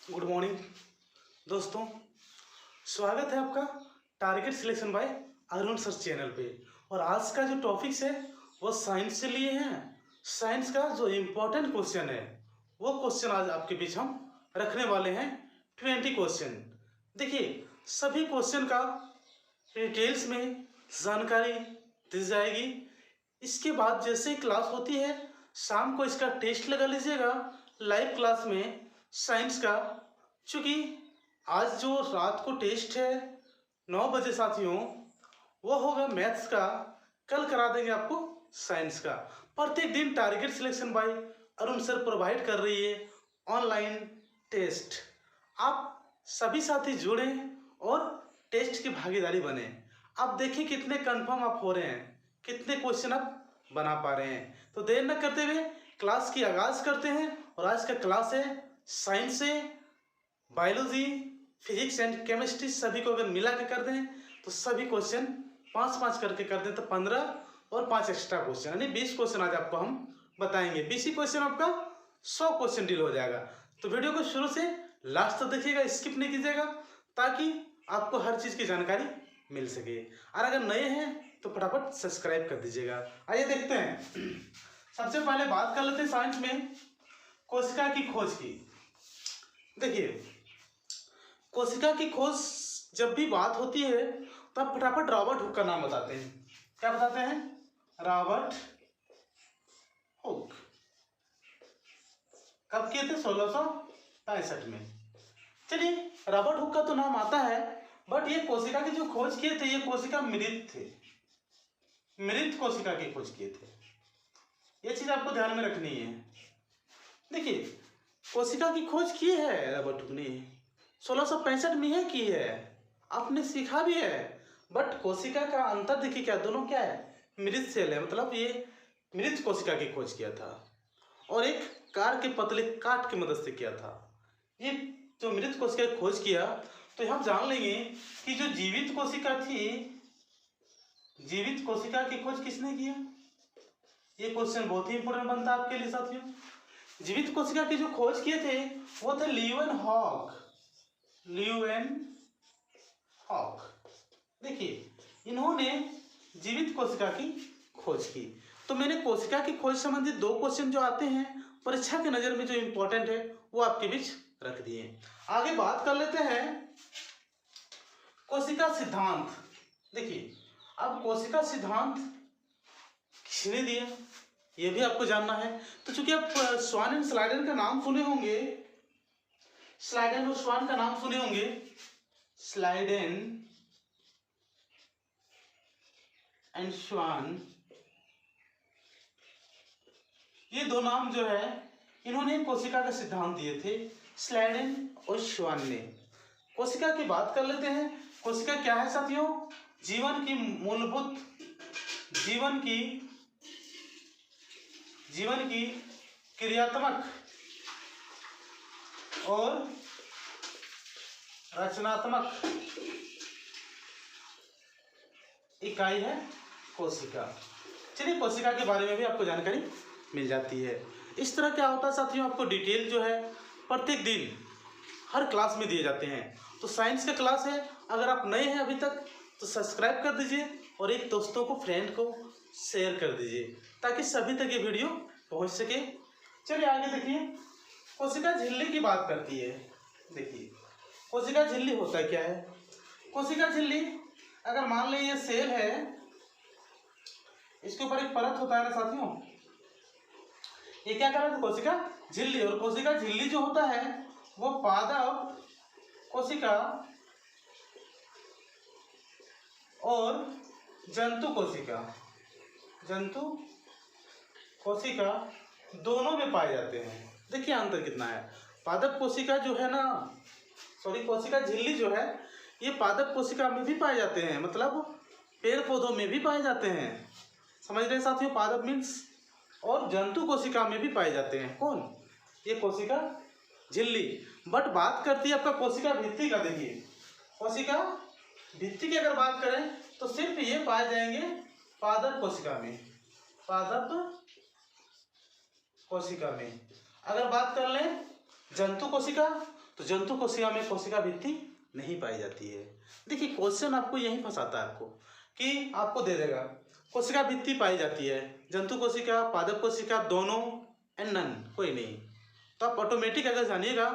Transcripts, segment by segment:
Good morning दोस्तों, स्वागत है आपका target selection bye Arun sir channel पे। और आज का जो टॉपिक्स है वो साइंस से लिए हैं। साइंस का जो इम्पोर्टेंट क्वेश्चन है वो क्वेश्चन आज आपके बीच हम रखने वाले हैं। 20 क्वेश्चन। देखिए, सभी क्वेश्चन का डिटेल्स में जानकारी दी जाएगी। इसके बाद जैसे ही क्लास होती है शाम को इसका टेस्ट लगा लीजिएगा लाइव क्लास में साइंस का। चूँकि आज जो रात को टेस्ट है 9 बजे साथियों, वो होगा मैथ्स का। कल करा देंगे आपको साइंस का। प्रत्येक दिन target selection bye Arun sir provide कर रही है ऑनलाइन टेस्ट। आप सभी साथी जुड़ें और टेस्ट की भागीदारी बने। आप देखिए कितने कंफर्म आप हो रहे हैं, कितने क्वेश्चन आप बना पा रहे हैं। तो देर न करते हुए क्लास की आगाज करते हैं। और आज का क्लास है साइंस से बायोलॉजी, फिजिक्स एंड केमिस्ट्री सभी को अगर मिला के कर दें तो सभी क्वेश्चन 5-5 करके कर दें तो 15 और 5 एक्स्ट्रा क्वेश्चन यानी 20 क्वेश्चन आज आपको हम बताएंगे। 20 ही क्वेश्चन आपका 100 क्वेश्चन डील हो जाएगा। तो वीडियो को शुरू से लास्ट तक देखिएगा, स्किप नहीं कीजिएगा ताकि आपको हर चीज़ की जानकारी मिल सके। और अगर नए हैं तो फटाफट सब्सक्राइब कर दीजिएगा। आइए देखते हैं। सबसे पहले बात कर लेते हैं साइंस में कोशिका की खोज की। देखिए, कोशिका की खोज जब भी बात होती है तब फटाफट रॉबर्ट हुक का नाम बताते हैं। क्या बताते हैं? Robert Hooke. कब किए थे? 1665 में। चलिए, रॉबर्ट हुक का तो नाम आता है, बट ये कोशिका की जो खोज किए थे ये कोशिका मृत थे। मृत कोशिका की खोज किए थे। ये चीज आपको ध्यान में रखनी है। देखिए, कोशिका की खोज की है रॉबर्ट हुक ने 1665 में ही की है। आपने सीखा भी है। बट कोशिका का अंतर देखिए, क्या दोनों क्या है? मृत सेल है, मतलब ये मृत कोशिका की खोज किया था और एक कार के पतले काट की मदद से किया था। ये जो मृत कोशिका की खोज किया तो हम जान लेंगे कि जो जीवित कोशिका थी, जीवित कोशिका की खोज किसने किया? ये क्वेश्चन बहुत ही इंपॉर्टेंट बनता है आपके लिए साथियों। जीवित कोशिका की जो खोज किए थे वो थे लीeuwenhoek। लीeuwenhoek। देखिए, इन्होंने जीवित कोशिका की खोज की। तो मैंने कोशिका की खोज संबंधित 2 क्वेश्चन जो आते हैं परीक्षा के नजर में जो इंपॉर्टेंट है वो आपके बीच रख दिए। आगे बात कर लेते हैं कोशिका सिद्धांत। देखिए, अब कोशिका सिद्धांत किसने दिया ये भी आपको जानना है। तो चूंकि आप स्वान एंड स्लाइडन का नाम सुने होंगे, स्लाइडन और स्वान का नाम सुने होंगे, स्लाइडन एंड स्वान, ये 2 नाम जो है इन्होंने कोशिका का सिद्धांत दिए थे, स्लाइडन और स्वान ने। कोशिका की बात कर लेते हैं। कोशिका क्या है साथियों? जीवन की मूलभूत, जीवन की क्रियात्मक और रचनात्मक इकाई है कोशिका। चलिए, कोशिका के बारे में भी आपको जानकारी मिल जाती है। इस तरह क्या होता है साथियों, आपको डिटेल जो है प्रत्येक दिन हर क्लास में दिए जाते हैं। तो साइंस का क्लास है, अगर आप नए हैं अभी तक तो सब्सक्राइब कर दीजिए और एक दोस्तों को, फ्रेंड को शेयर कर दीजिए ताकि सभी तक ये वीडियो पहुंच सके। चलिए आगे देखिए, कोशिका झिल्ली की बात करती है। देखिए, कोशिका झिल्ली होता है क्या है? कोशिका झिल्ली, अगर मान लीजिए ये सेल है, इसके ऊपर एक परत होता है ना साथियों, ये क्या कर रहा है? कोशिका झिल्ली। और कोशिका झिल्ली जो होता है वो पादप कोशिका और जंतु कोशिका दोनों में पाए जाते हैं। देखिए अंतर कितना है। पादप कोशिका जो है ना, कोशिका झिल्ली जो है ये पादप कोशिका में भी पाए जाते हैं, मतलब पेड़ पौधों में भी पाए जाते हैं। समझ रहे साथियों? पादप मीन्स, और जंतु कोशिका में भी पाए जाते हैं। कौन? ये कोशिका झिल्ली। बट बात करती है आपका कोशिका भित्ति का। देखिए, कोशिका भित्ति की अगर बात करें तो सिर्फ ये पाए जाएंगे पादप कोशिका में। पादप कोशिका में। अगर बात कर लें जंतु कोशिका तो जंतु कोशिका में कोशिका भित्ति नहीं पाई जाती है। देखिए क्वेश्चन आपको यही फंसाता है आपको कि आपको दे देगा कोशिका भित्ति पाई जाती है, जंतु कोशिका, पादप कोशिका, दोनों एंड नन, कोई नहीं। तो आप ऑटोमेटिक अगर जानिएगा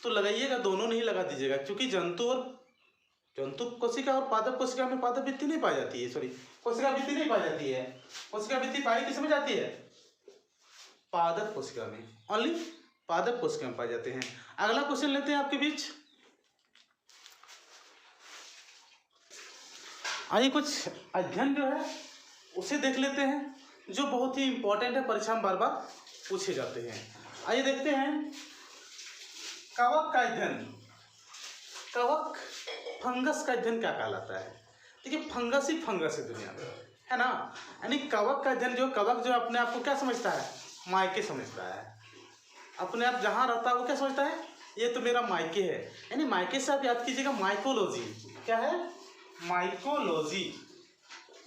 तो लगाइएगा, दोनों नहीं लगा दीजिएगा, क्योंकि जंतु कोशिका और पादप कोशिका में पादप भित्ति नहीं पाई जाती है, सॉरी कोशिका भित्ति नहीं पाई जाती है। कोशिका भित्ति पाई किस में जाती है? पादप कोशिका में, ओनली पादप कोशिका में पाए जाते हैं। अगला क्वेश्चन लेते हैं आपके बीच। आइए कुछ अध्ययन जो है उसे देख लेते हैं, जो बहुत ही इंपॉर्टेंट है, परीक्षा में बार बार पूछे जाते हैं। आइए देखते हैं कवक का अध्ययन। कवक फंगस का अध्ययन क्या कहलाता है? देखिए फंगस ही फंगस है दुनिया में, है ना। यानी कवक का अध्ययन, जो कवक जो अपने आप को क्या समझता है? मायके समझता है। अपने आप जहाँ रहता है वो क्या समझता है? ये तो मेरा मायके है। यानी मायके से आप याद कीजिएगा माइकोलॉजी। क्या है? माइकोलॉजी।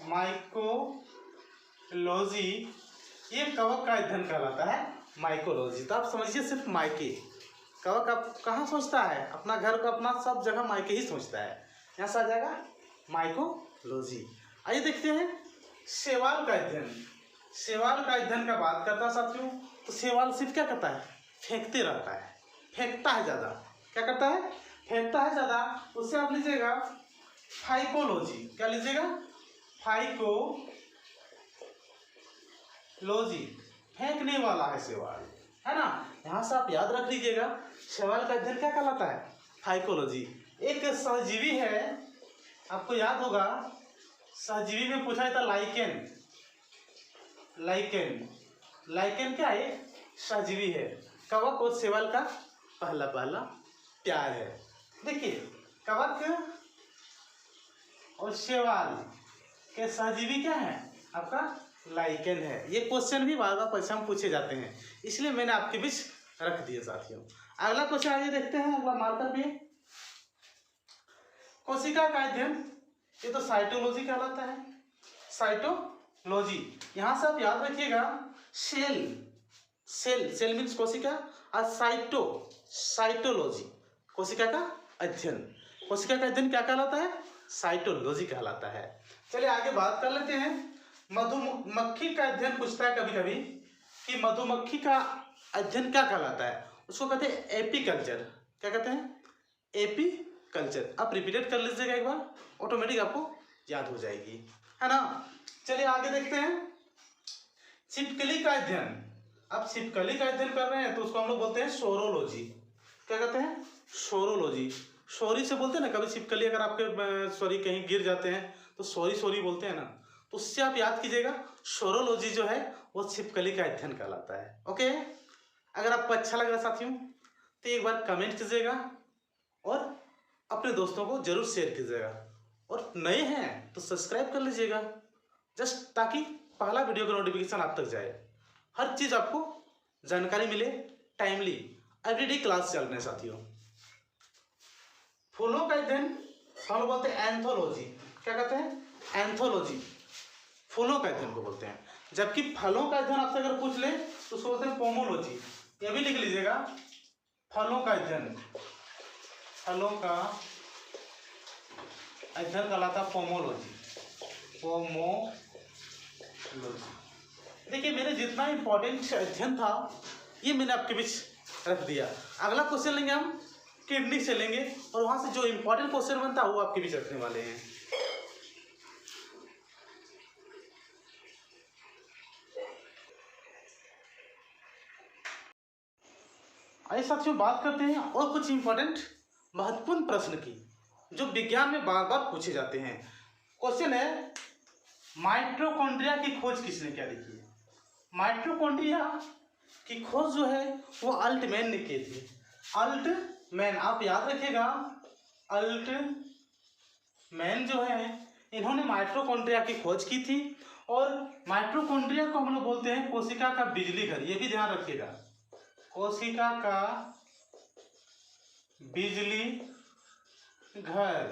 माइकोलॉजी ये कवक का अध्ययन कहलाता है, माइकोलॉजी। तो आप समझिए सिर्फ मायके। कवक आप कहाँ सोचता है? अपना घर का, अपना सब जगह मायके ही सोचता है। यहाँ से आ जाएगा माइकोलॉजी। आइए देखते हैं शैवाल का अध्ययन। शैवाल का अध्ययन का बात करता है साथियों, तो शैवाल सिर्फ क्या करता है? फेंकते रहता है, फेंकता है ज़्यादा। क्या करता है? फेंकता है ज़्यादा। उससे आप लीजिएगा फाइकोलॉजी। क्या लीजिएगा? फाइकोलॉजी, फेंकने वाला है शैवाल, है ना। यहाँ से आप याद रख लीजिएगा शैवाल का अध्ययन क्या कहलाता है? फाइकोलॉजी। एक सहजीवी है, आपको याद होगा सहजीवी में पूछा था लाइकेन। लाइकेन क्या है? सहजीवी है। कवक और शैवाल का पहला प्यार है। देखिए कवक और शैवाल के सहजीवी क्या है? आपका लाइकेन है। ये क्वेश्चन भी बार बार परीक्षा में पूछे जाते हैं, इसलिए मैंने आपके बीच रख दिए साथियों। अगला क्वेश्चन आइए देखते हैं। अगला मार्कर पे कोशिका का अध्ययन, ये तो साइटोलॉजी कहलाता है। साइटोलॉजी, यहाँ से आप याद रखिएगा सेल मीन्स कोशिका, और साइटोलॉजी कोशिका का अध्ययन। कोशिका का अध्ययन क्या कहलाता है? साइटोलॉजी कहलाता है। चलिए आगे बात कर लेते हैं। मधुमक्खी का अध्ययन पूछता है कभी कभी कि मधुमक्खी का अध्ययन क्या कहलाता है? उसको कहते हैं एपीकल्चर। क्या कहते हैं? एपीकल्चर। आप रिपीटेड कर लीजिएगा एक बार, ऑटोमेटिक आपको याद हो जाएगी, है ना। चलिए आगे देखते हैं छिपकली का अध्ययन। अब छिपकली का अध्ययन कर रहे हैं तो उसको हम लोग बोलते हैं सोरोलॉजी। क्या कहते हैं? सोरोलॉजी। सॉरी से बोलते हैं ना, कभी छिपकली अगर आपके सॉरी कहीं गिर जाते हैं तो सॉरी बोलते हैं ना, तो उससे आप याद कीजिएगा सोरोलॉजी जो है वो छिपकली का अध्ययन कहलाता है। ओके, अगर आपको अच्छा लग रहा है साथियों तो एक बार कमेंट कीजिएगा और अपने दोस्तों को जरूर शेयर कीजिएगा, और नए हैं तो सब्सक्राइब कर लीजिएगा, जस्ट ताकि पहला वीडियो का नोटिफिकेशन आप तक जाए। हर चीज़ आपको जानकारी मिले टाइमली। एवरीडे क्लास चल रहे हैं साथियों। फूलों का अध्ययन हम लोग बोलते हैं एंथोलॉजी। क्या कहते हैं? एंथोलॉजी। फूलों का अध्ययन को बोलते हैं, जबकि फलों का अध्ययन आपसे अगर पूछ ले तो उसको बोलते हैं पोमोलॉजी। ये भी लिख लीजिएगा, फलों का अध्ययन। फलों का अध्ययन कहलाता पोमोलॉजी। देखिए मैंने जितना इंपॉर्टेंट अध्ययन था ये मैंने आपके बीच रख दिया। अगला क्वेश्चन लेंगे हम किडनी से लेंगे, और वहां से जो इंपॉर्टेंट क्वेश्चन बनता है वो आपके बीच रखने वाले हैं। आइए साथियों बात करते हैं और कुछ इंपॉर्टेंट महत्वपूर्ण प्रश्न की, जो विज्ञान में बार बार पूछे जाते हैं। क्वेश्चन है माइटोकॉन्ड्रिया की खोज किसने किया? देखिए माइटोकॉन्ड्रिया की खोज जो है वो अल्टमैन ने की थी। अल्टमैन, आप याद रखिएगा अल्टमैन जो है इन्होंने माइटोकॉन्ड्रिया की खोज की थी। और माइटोकॉन्ड्रिया को हम लोग बोलते हैं कोशिका का बिजली घर। ये भी ध्यान रखिएगा, कोशिका का बिजली घर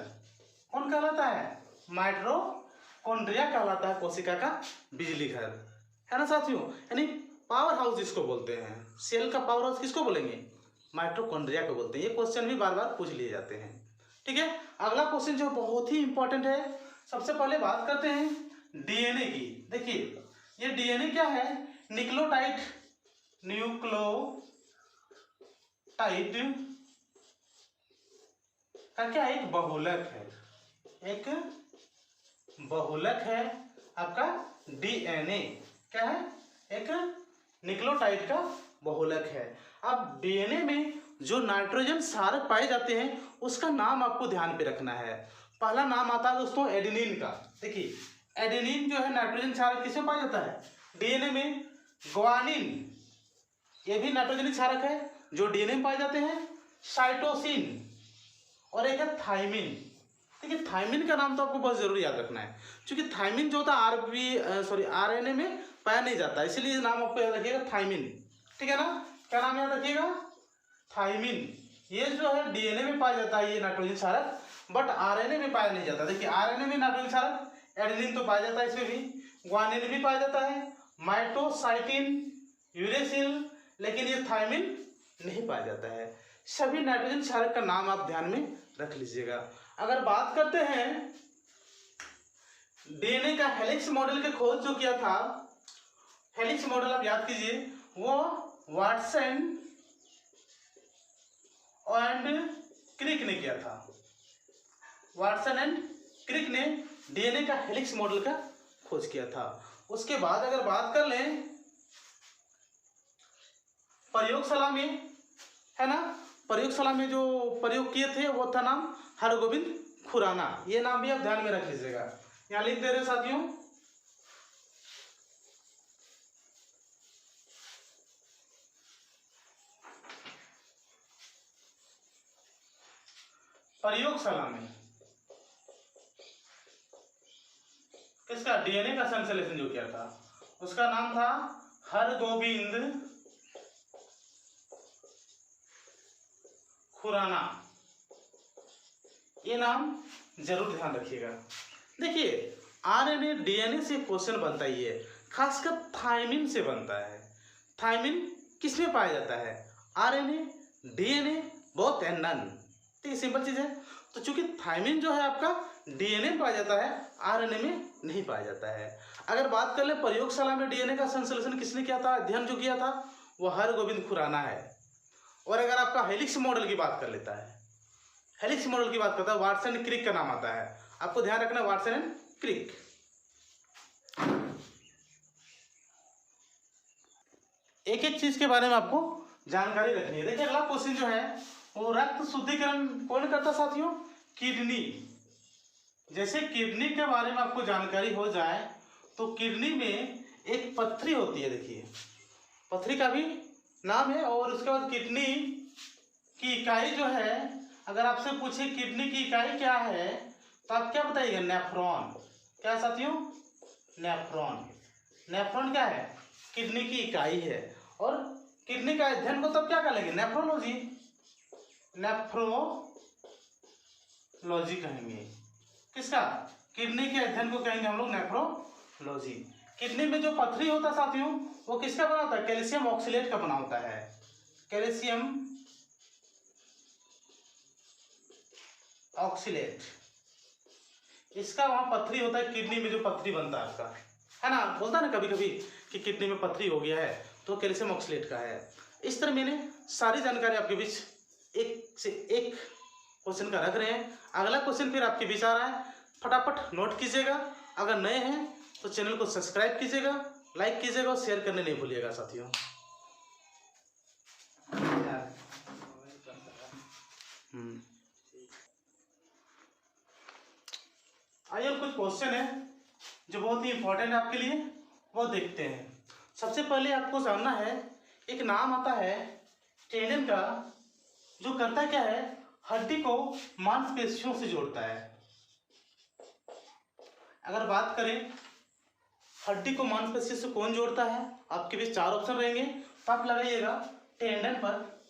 कौन कहलाता है? माइटोकॉन्ड्रिया कहलाता है कोशिका का बिजली घर, है ना साथियों। यानी पावर हाउस इसको बोलते हैं। सेल का पावर हाउस किसको बोलेंगे? माइटोकॉन्ड्रिया को बोलते हैं। ये क्वेश्चन भी बार बार पूछ लिए जाते हैं। ठीक है, अगला क्वेश्चन जो बहुत ही इंपॉर्टेंट है, सबसे पहले बात करते हैं डीएनए की। देखिए ये डीएनए क्या है, न्यूक्लियोटाइड का क्या एक बहुलक है, एक बहुलक है आपका डीएनए। क्या है, एक न्यूक्लियोटाइड का बहुलक है। अब डीएनए में जो नाइट्रोजन क्षारक पाए जाते हैं उसका नाम आपको ध्यान पे रखना है। पहला नाम आता है दोस्तों एडेनिन का। देखिए एडेनिन जो है नाइट्रोजन क्षारक किसमें पाया जाता है, डीएनए में। ग्वानिन ये भी नाइट्रोजन क्षारक है जो डीएनए में पाए जाते हैं। साइटोसिन और एक है थाइमिन। देखिए थाइमिन का नाम तो आपको बहुत जरूरी याद रखना है, क्योंकि थाइमिन जो होता है आरएनए में पाया नहीं जाता, इसलिए नाम आपको याद रखिएगा थाइमिन। ठीक है ना, क्या नाम याद रखिएगा, थाइमिन। ये जो है डीएनए में पाया जाता है ये नाइट्रोजन क्षारक, बट आरएनए में पाया नहीं जाता। देखिए आरएनए में नाइट्रोजन क्षारक एडेनिन तो पाया जाता है, इसमें भी ग्वानिन भी पाया जाता है, माइटोसाइटिन, यूरेसिल, लेकिन ये थाइमिन नहीं पाया जाता है। सभी नाइट्रोजन क्षारक का नाम आप ध्यान में रख लीजिएगा। अगर बात करते हैं डीएनए का हेलिक्स मॉडल के खोज जो किया था, हेलिक्स मॉडल आप याद कीजिए, वो वाटसन एंड क्रिक ने किया था। वाटसन एंड क्रिक ने डीएनए का हेलिक्स मॉडल का खोज किया था। उसके बाद अगर बात कर लें प्रयोगशाला में, है ना, प्रयोगशाला में जो प्रयोग किए थे वो था नाम हरगोविंद खुराना। ये नाम भी आप ध्यान में रख लीजिएगा, यहाँ लिख दे रहे साथियों। प्रयोगशाला में किसका, डीएनए का संश्लेषण जो किया था उसका नाम था हरगोविंद खुराना। ये नाम जरूर ध्यान रखिएगा। देखिए आरएनए डीएनए से क्वेश्चन बनता ही है, खासकर थाइमिन से बनता है। थाइमिन किसमें पाया जाता है, RNA, DNA, both and none. तो ये सिंपल चीज है। तो चूंकि थाइमिन जो है आपका डीएनए में पाया जाता है, आरएनए में नहीं पाया जाता है। अगर बात कर ले प्रयोगशाला में डीएनए का संश्लेषण किसने किया था, अध्ययन जो किया था, वो हरगोविंद खुराना है। और अगर आपका हेलिक्स मॉडल की बात कर लेता है, हेलिक्स मॉडल की बात करता है, वाटसन एंड क्रिक का नाम आता है। आपको ध्यान रखना वाटसन एंड क्रिक। एक एक चीज के बारे में आपको जानकारी रखनी है। देखिए अगला क्वेश्चन जो है वो रक्त शुद्धिकरण कौन करता साथियों, किडनी। जैसे किडनी के बारे में आपको जानकारी हो जाए तो किडनी में एक पथरी होती है। देखिए पथरी का भी नाम है। और उसके बाद किडनी की इकाई जो है, अगर आपसे पूछे किडनी की इकाई क्या है तो आप क्या बताइएगा, नेफ्रॉन। क्या साथियों, नेफ्रॉन। नेफ्रॉन क्या है, किडनी की इकाई है। और किडनी का अध्ययन को तब क्या करेंगे, नेफ्रोलॉजी। नेफ्रोलॉजी कहेंगे किसका, किडनी के अध्ययन को कहेंगे हम लोग नेफ्रोलॉजी। किडनी में जो पथरी होता है साथियों वो किसका बना होता है, कैल्शियम ऑक्सलेट का बना होता है। कैल्शियम ऑक्सलेट, इसका वहां पथरी होता है। किडनी में जो पथरी बनता है आपका, है ना, बोलता है ना कभी कभी कि किडनी में पथरी हो गया है, तो कैल्शियम ऑक्सलेट का है। इस तरह मैंने सारी जानकारी आपके बीच एक से एक क्वेश्चन का रख रहे हैं। अगला क्वेश्चन फिर आपके बीच आ रहा है, फटाफट नोट कीजिएगा। अगर नए हैं तो चैनल को सब्सक्राइब कीजिएगा, लाइक कीजिएगा और शेयर करने नहीं भूलिएगा साथियों। आइए कुछ क्वेश्चन है जो बहुत ही इंपॉर्टेंट है आपके लिए, वो देखते हैं। सबसे पहले आपको जानना है, एक नाम आता है टेंडन का, जो करता क्या है, हड्डी को मांसपेशियों से जोड़ता है। अगर बात करें हड्डी को मांसपेशियों से कौन जोड़ता है, आपके बीच चार ऑप्शन रहेंगे, तो आप लगाइएगा टेंडन पर,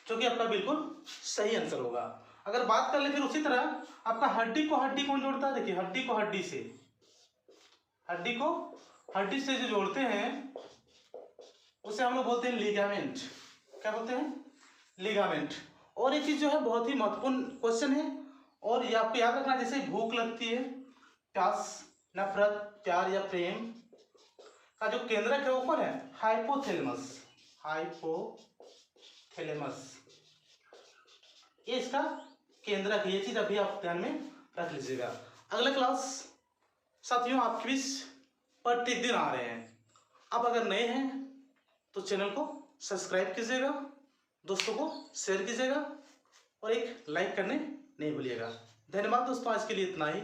जो कि आपका बिल्कुल सही आंसर होगा। अगर बात कर ले फिर उसी तरह आपका हड्डी को हड्डी कौन जोड़ता है, देखिए हड्डी को हड्डी से, हड्डी को हड्डी से जो जोड़ते हैं उसे हम लोग बोलते हैं लिगामेंट। क्या बोलते हैं, लिगामेंट। और ये चीज जो है बहुत ही महत्वपूर्ण क्वेश्चन है, और ये आपको याद रखना, जैसे भूख लगती है, प्यास, नफरत, प्यार या प्रेम का जो केंद्रक है वो कौन है? हाइपोथैलेमस। हाइपोथैलेमस ये इसका केंद्रक है। ये चीज अभी आप ध्यान में रख लीजिएगा। अगला क्लास साथियों आपके बीच प्रतिदिन आ रहे हैं। आप अगर नए हैं तो चैनल को सब्सक्राइब कीजिएगा, दोस्तों को शेयर कीजिएगा और एक लाइक करने नहीं भूलिएगा। धन्यवाद दोस्तों, आज के लिए इतना ही।